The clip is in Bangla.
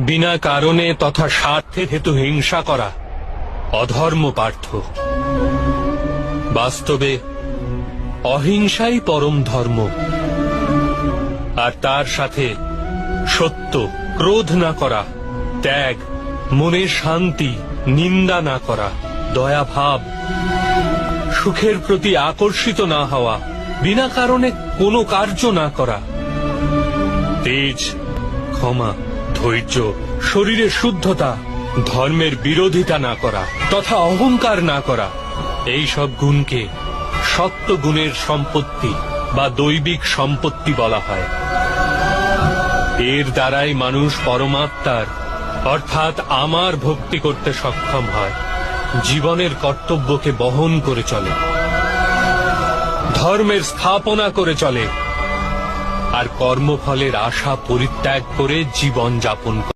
বিনা কারণে তথা স্বার্থের হেতু হিংসা করা অধর্ম পার্থ। বাস্তবে অহিংসাই পরম ধর্ম, আর তার সাথে সত্য, ক্রোধ না করা, ত্যাগ, মনের শান্তি, নিন্দা না করা, দয়াভাব, সুখের প্রতি আকর্ষিত না হওয়া, বিনা কারণে কোনো কার্য না করা, তেজ, ক্ষমা, ধৈর্য, শরীরের শুদ্ধতা, ধর্মের বিরোধিতা না করা তথা অহংকার না করা, এই সব গুণকে সত্য গুণের সম্পত্তি বা দৈবিক সম্পত্তি বলা হয়। এর দ্বারাই মানুষ পরমাত্মার অর্থাৎ আমার ভক্তি করতে সক্ষম হয়, জীবনের কর্তব্যকে বহন করে চলে, ধর্মের স্থাপনা করে চলে, আর কর্মফলের আশা পরিত্যাগ করে জীবন যাপন করে।